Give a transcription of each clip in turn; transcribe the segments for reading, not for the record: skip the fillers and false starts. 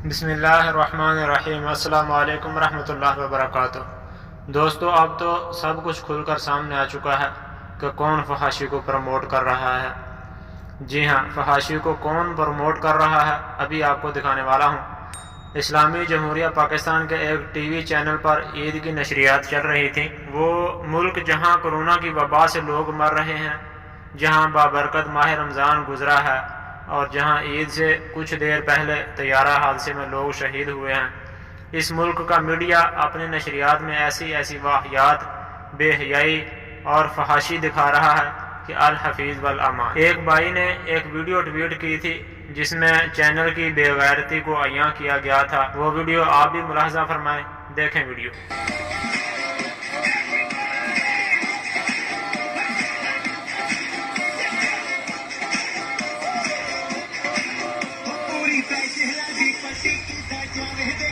بسم اللہ الرحمن الرحیم۔ السلام علیکم ورحمۃ اللہ وبرکاتہ۔ دوستو، اب تو سب کچھ کھل کر سامنے آ چکا ہے کہ کون فحاشی کو پروموٹ کر رہا ہے۔ جی ہاں، فحاشی کو کون پروموٹ کر رہا ہے ابھی آپ کو دکھانے والا ہوں۔ اسلامی جمہوریہ پاکستان کے ایک ٹی وی چینل پر عید کی نشریات چل رہی تھیں۔ وہ ملک جہاں کرونا کی وبا سے لوگ مر رہے ہیں، جہاں بابرکت ماہ رمضان گزرا ہے، اور جہاں عید سے کچھ دیر پہلے طیارہ حادثے میں لوگ شہید ہوئے ہیں، اس ملک کا میڈیا اپنے نشریات میں ایسی واقعات، بے حیائی اور فحاشی دکھا رہا ہے کہ الحفیظ والامان۔ ایک بھائی نے ایک ویڈیو ٹویٹ کی تھی جس میں چینل کی بے غیرتی کو عیاں کیا گیا تھا۔ وہ ویڈیو آپ بھی ملاحظہ فرمائیں، دیکھیں ویڈیو۔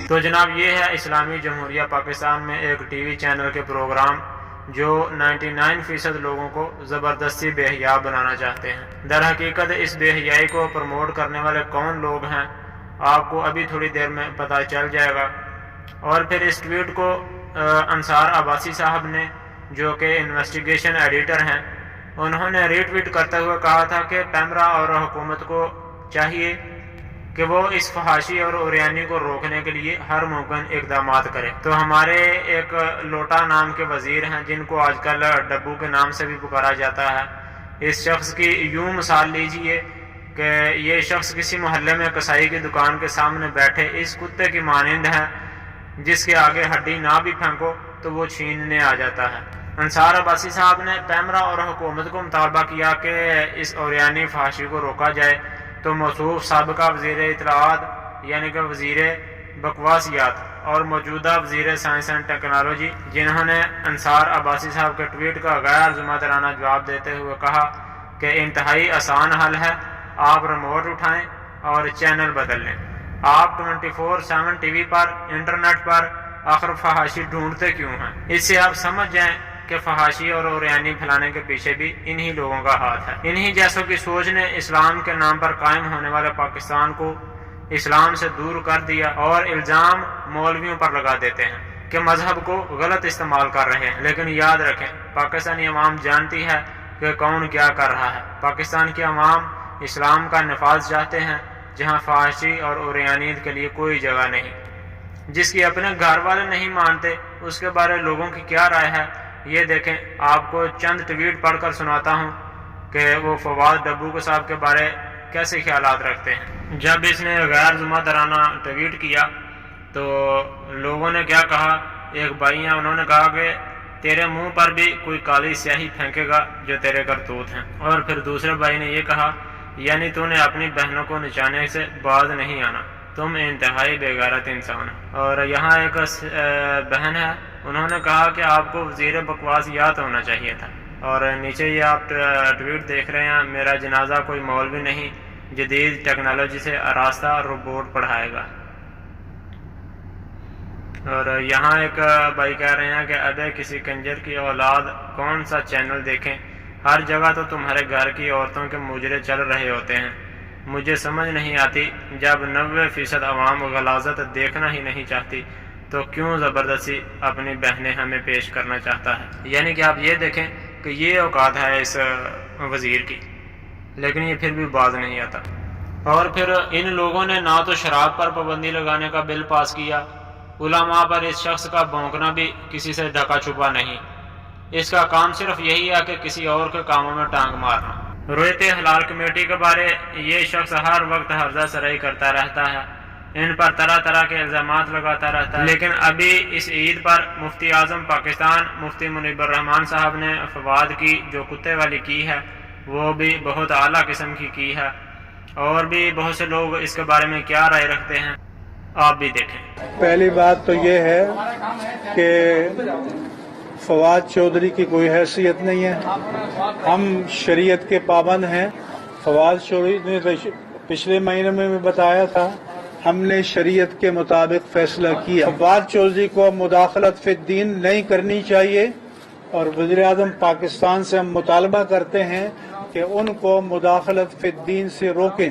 تو جناب، یہ ہے اسلامی جمہوریہ پاکستان میں ایک ٹی وی چینل کے پروگرام جو 99% لوگوں کو زبردستی بے حیا بنانا چاہتے ہیں۔ در حقیقت اس بے حیائی کو پروموٹ کرنے والے کون لوگ ہیں آپ کو ابھی تھوڑی دیر میں پتہ چل جائے گا۔ اور پھر اس ٹویٹ کو انصار عباسی صاحب نے، جو کہ انویسٹیگیشن ایڈیٹر ہیں، انہوں نے ری ٹویٹ کرتے ہوئے کہا تھا کہ پیمرا اور حکومت کو چاہیے کہ وہ اس فحاشی اور عریانی کو روکنے کے لیے ہر ممکن اقدامات کرے۔ تو ہمارے ایک لوٹا نام کے وزیر ہیں، جن کو آج کل ڈبو کے نام سے بھی پکارا جاتا ہے۔ اس شخص کی یوں مثال لیجئے کہ یہ شخص کسی محلے میں کسائی کی دکان کے سامنے بیٹھے اس کتے کی مانند ہے جس کے آگے ہڈی نہ بھی پھینکو تو وہ چھیننے آ جاتا ہے۔ انصار عباسی صاحب نے پیمرا اور حکومت کو مطالبہ کیا کہ اس عریانی فحاشی کو روکا جائے، تو موصوف سابقہ وزیر اطلاعات یعنی کہ وزیر بکواسیات اور موجودہ وزیر سائنس اینڈ ٹیکنالوجی، جنہوں نے انصار عباسی صاحب کے ٹویٹ کا غیر ذمہ دارانہ جواب دیتے ہوئے کہا کہ انتہائی آسان حل ہے، آپ ریموٹ اٹھائیں اور چینل بدل لیں۔ آپ 24/7 ٹی وی پر، انٹرنیٹ پر آخر فحاشی ڈھونڈتے کیوں ہیں؟ اس سے آپ سمجھ جائیں کہ فحاشی اور عریانی پھیلانے کے پیچھے بھی انہی لوگوں کا ہاتھ ہے۔ انہی جیسوں کی سوچ نے اسلام کے نام پر قائم ہونے والے پاکستان کو اسلام سے دور کر دیا، اور الزام مولویوں پر لگا دیتے ہیں کہ مذہب کو غلط استعمال کر رہے ہیں۔ لیکن یاد رکھیں، پاکستانی عوام جانتی ہے کہ کون کیا کر رہا ہے۔ پاکستان کی عوام اسلام کا نفاذ چاہتے ہیں، جہاں فحاشی اور عریانیت کے لیے کوئی جگہ نہیں۔ جس کی اپنے گھر والے نہیں مانتے، اس کے بارے لوگوں کی کیا رائے ہے، یہ دیکھیں۔ آپ کو چند ٹویٹ پڑھ کر سناتا ہوں کہ وہ فواد ڈبو کے صاحب کے بارے کیسے خیالات رکھتے ہیں۔ جب اس نے غیر ذمہ دارانہ ٹویٹ کیا تو لوگوں نے کیا کہا۔ ایک بھائی ہیں، انہوں نے کہا کہ تیرے منہ پر بھی کوئی کالی سیاہی پھینکے گا جو تیرے کرتوت ہیں۔ اور پھر دوسرے بھائی نے یہ کہا، یعنی تو نے اپنی بہنوں کو نچانے سے باز نہیں آنا، تم انتہائی بے غیرت انسان ہے۔ اور یہاں ایک بہن ہے، انہوں نے کہا کہ آپ کو وزیر بکواسیات ہونا چاہیے تھا۔ اور نیچے یہ آپ ٹویٹ دیکھ رہے ہیں، میرا جنازہ کوئی مولوی نہیں، جدید ٹیکنالوجی سے آراستہ روبوٹ پڑھائے گا۔ اور یہاں ایک بھائی کہہ رہے ہیں کہ ابے کسی کنجر کی اولاد، کون سا چینل دیکھیں، ہر جگہ تو تمہارے گھر کی عورتوں کے مجرے چل رہے ہوتے ہیں۔ مجھے سمجھ نہیں آتی، جب 90% عوام غلاظت دیکھنا ہی نہیں چاہتی تو کیوں زبردستی اپنی بہنیں ہمیں پیش کرنا چاہتا ہے۔ یعنی کہ آپ یہ دیکھیں کہ یہ اوقات ہے اس وزیر کی، لیکن یہ پھر بھی باز نہیں آتا۔ اور پھر ان لوگوں نے نہ تو شراب پر پابندی لگانے کا بل پاس کیا، علماء پر اس شخص کا بھونکنا بھی کسی سے ڈھکا چھپا نہیں۔ اس کا کام صرف یہی ہے کہ کسی اور کے کاموں میں ٹانگ مارنا۔ رویت حلال کمیٹی کے بارے یہ شخص ہر وقت حرزہ سرائی کرتا رہتا ہے، ان پر طرح طرح کے الزامات لگاتا رہتا ہے۔ لیکن ابھی اس عید پر مفتی اعظم پاکستان مفتی منیب الرحمان صاحب نے فواد کی جو کتے والی کی ہے، وہ بھی بہت اعلیٰ قسم کی ہے۔ اور بھی بہت سے لوگ اس کے بارے میں کیا رائے رکھتے ہیں، آپ بھی دیکھیں۔ پہلی بات تو یہ ہے کہ فواد چودھری کی کوئی حیثیت نہیں ہے، ہم شریعت کے پابند ہیں۔ فواد چودھری نے پچھلے مہینے میں بتایا تھا، ہم نے شریعت کے مطابق فیصلہ کیا۔ فواد چودھری کو مداخلت فی الدین نہیں کرنی چاہیے، اور وزیر اعظم پاکستان سے ہم مطالبہ کرتے ہیں کہ ان کو مداخلت فی الدین سے روکیں۔